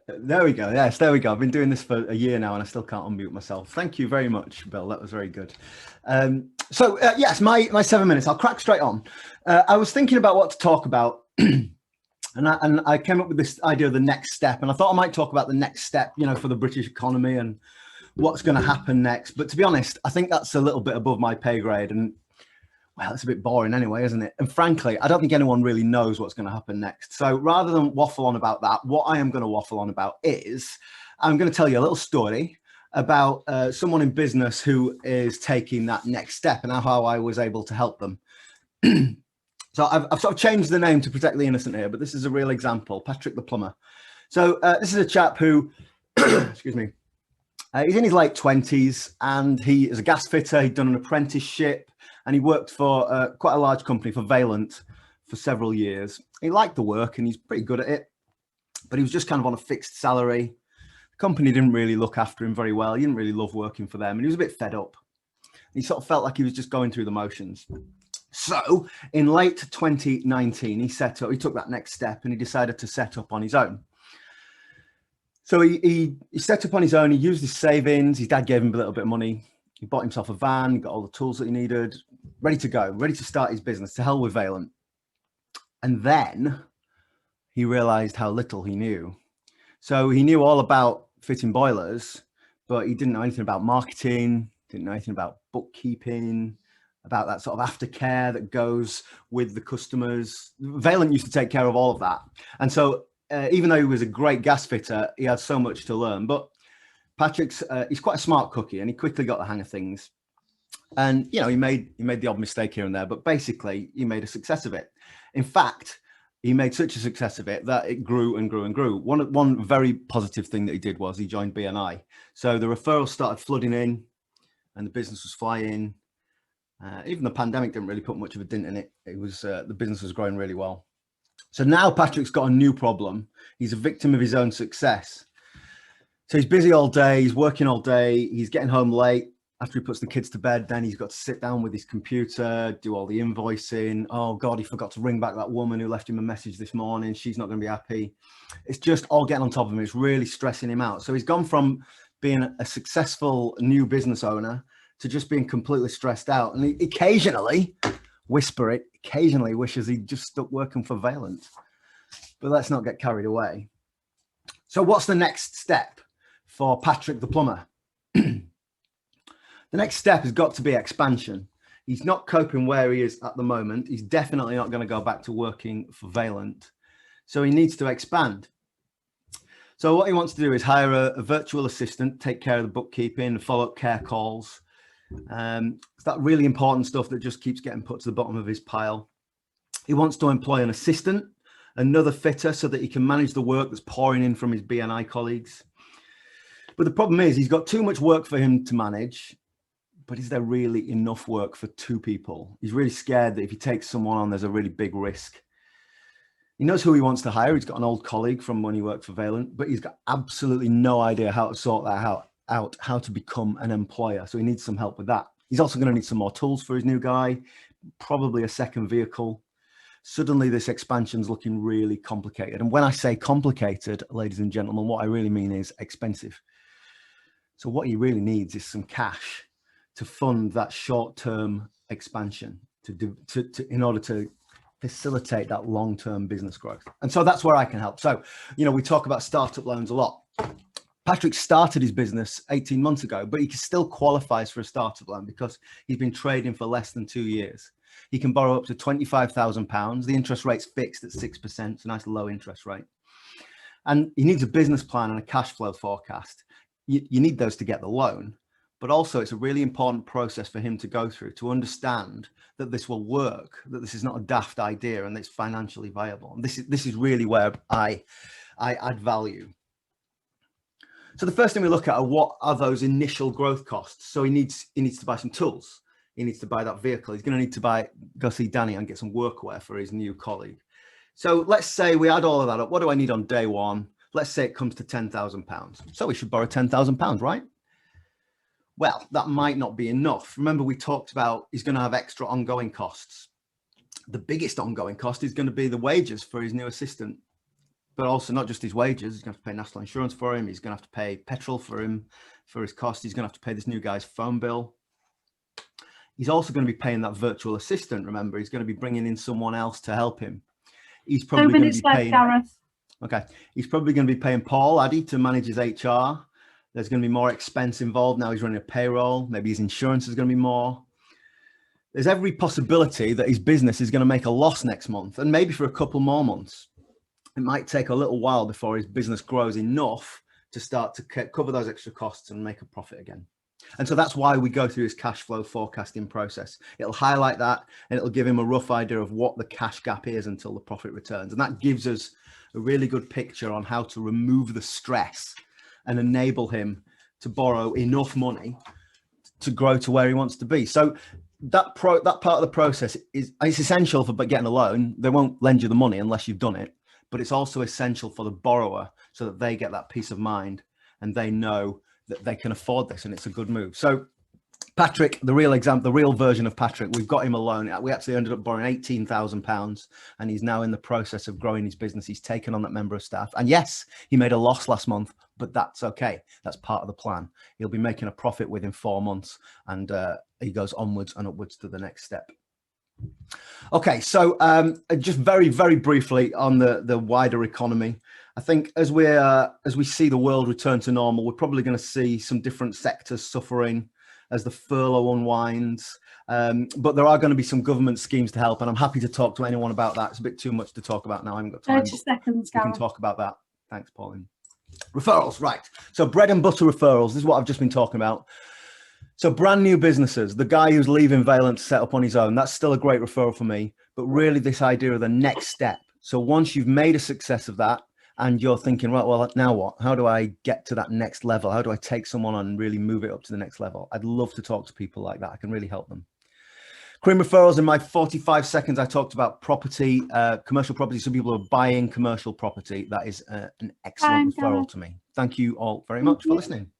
There we go. Yes, there we go. I've been doing this for a year now and I still can't unmute myself. Thank you very much, Bill. That was very good. Yes, my 7 minutes. I'll crack straight on. I was thinking about what to talk about and I came up with this idea of the next step. And I thought I might talk about the next step, for the British economy and what's going to happen next. But to be honest, I think that's a little bit above my pay grade. And well, it's a bit boring anyway, isn't it? And frankly, I don't think anyone really knows what's going to happen next. So rather than waffle on about that, what I am going to waffle on about is I'm going to tell you a little story about someone in business who is taking that next step and how I was able to help them. So I've sort of changed the name to protect the innocent here, but this is a real example, Patrick the Plumber. So this is a chap who, excuse me, he's in his late 20s and he is a gas fitter. He'd done an apprenticeship and he worked for quite a large company, for Valent, for several years. He liked the work and he's pretty good at it, but he was just kind of on a fixed salary. The company didn't really look after him very well. He didn't really love working for them and he was a bit fed up. He sort of felt like he was just going through the motions. So in late 2019, he took that next step and he decided to set up on his own. So he set up on his own. He used his savings. His dad gave him a little bit of money. He bought himself a van, got all the tools that he needed, ready to go, ready to start his business, to hell with Valent. And then he realized how little he knew. So he knew all about fitting boilers, but he didn't know anything about marketing, didn't know anything about bookkeeping, about that sort of aftercare that goes with the customers. Valent used to take care of all of that. And so even though he was a great gas fitter, he had so much to learn. But Patrick's, he's quite a smart cookie and he quickly got the hang of things. And, he made the odd mistake here and there, but basically he made a success of it. In fact, he made such a success of it that it grew and grew and grew. One very positive thing that he did was he joined BNI. So the referrals started flooding in and the business was flying. Even the pandemic didn't really put much of a dent in it. It was the business was growing really well. So now Patrick's got a new problem. He's a victim of his own success. So he's busy all day. He's working all day. He's getting home late. After he puts the kids to bed, then he's got to sit down with his computer, do all the invoicing. Oh God, he forgot to ring back that woman who left him a message this morning. She's not going to be happy. It's just all getting on top of him. It's really stressing him out. So he's gone from being a successful new business owner to just being completely stressed out. And he occasionally wishes he'd just stuck working for Valent. But let's not get carried away. So what's the next step for Patrick the Plumber? The next step has got to be expansion. He's not coping where he is at the moment. He's definitely not going to go back to working for Valent. So he needs to expand. So what he wants to do is hire a virtual assistant, take care of the bookkeeping, follow up care calls. It's that really important stuff that just keeps getting put to the bottom of his pile. He wants to employ an assistant, another fitter, so that he can manage the work that's pouring in from his BNI colleagues. But the problem is he's got too much work for him to manage, but is there really enough work for two people? He's really scared that if he takes someone on, there's a really big risk. He knows who he wants to hire. He's got an old colleague from when he worked for Valent, but he's got absolutely no idea how to sort that out, how to become an employer. So he needs some help with that. He's also going to need some more tools for his new guy, probably a second vehicle. Suddenly this expansion's looking really complicated. And when I say complicated, ladies and gentlemen, what I really mean is expensive. So what he really needs is some cash to fund that short-term expansion in order to facilitate that long-term business growth. And so that's where I can help. So, we talk about startup loans a lot. Patrick started his business 18 months ago, but he still qualifies for a startup loan because he's been trading for less than 2 years. He can borrow up to £25,000. The interest rate's fixed at 6%. It's a nice low interest rate. And he needs a business plan and a cash flow forecast. You need those to get the loan. But also it's a really important process for him to go through to understand that this will work, that this is not a daft idea and it's financially viable. And this is really where I add value. So the first thing we look at are what are those initial growth costs. So he needs to buy some tools. He needs to buy that vehicle. He's going to need to go see Danny and get some workwear for his new colleague. So let's say we add all of that up. What do I need on day one? Let's say it comes to £10,000. So we should borrow £10,000, right? Well, that might not be enough. Remember, we talked about he's going to have extra ongoing costs. The biggest ongoing cost is going to be the wages for his new assistant. but also not just his wages. He's going to have to pay national insurance for him. He's going to have to pay petrol for him, for his cost. He's going to have to pay this new guy's phone bill. He's also going to be paying that virtual assistant. Remember, he's going to be bringing in someone else to help him. He's probably going to be paying. Gareth. Okay, he's probably going to be paying Paul Addy to manage his HR. There's going to be more expense involved. Now he's running a payroll. Maybe his insurance is going to be more. There's every possibility that his business is going to make a loss next month, and maybe for a couple more months. It might take a little while before his business grows enough to start to cover those extra costs and make a profit again. And so that's why we go through this cash flow forecasting process. It'll highlight that, and it'll give him a rough idea of what the cash gap is until the profit returns. And that gives us a really good picture on how to remove the stress and enable him to borrow enough money to grow to where he wants to be. So that part of the process it's essential for getting a loan. They won't lend you the money unless you've done it, but it's also essential for the borrower so that they get that peace of mind and they know that they can afford this and it's a good move. So Patrick, the real version of Patrick, we've got him a loan. We actually ended up borrowing £18,000 and he's now in the process of growing his business. He's taken on that member of staff. And yes, he made a loss last month, but that's okay. That's part of the plan. He'll be making a profit within 4 months and he goes onwards and upwards to the next step. Okay, so just very, very briefly on the wider economy. I think as we see the world return to normal, we're probably going to see some different sectors suffering as the furlough unwinds. But there are going to be some government schemes to help, and I'm happy to talk to anyone about that. It's a bit too much to talk about now. I haven't got time. 30 seconds, we can talk about that. Thanks, Pauline. Referrals, right. So bread and butter referrals. This is what I've just been talking about. So brand new businesses, the guy who's leaving Valent to set up on his own, that's still a great referral for me. But really this idea of the next step. So once you've made a success of that and you're thinking, right, well, now what? How do I get to that next level? How do I take someone on and really move it up to the next level? I'd love to talk to people like that. I can really help them. Cream referrals, in my 45 seconds, I talked about property, commercial property. So people are buying commercial property. That is an excellent referral to me. Thank you all very much for listening.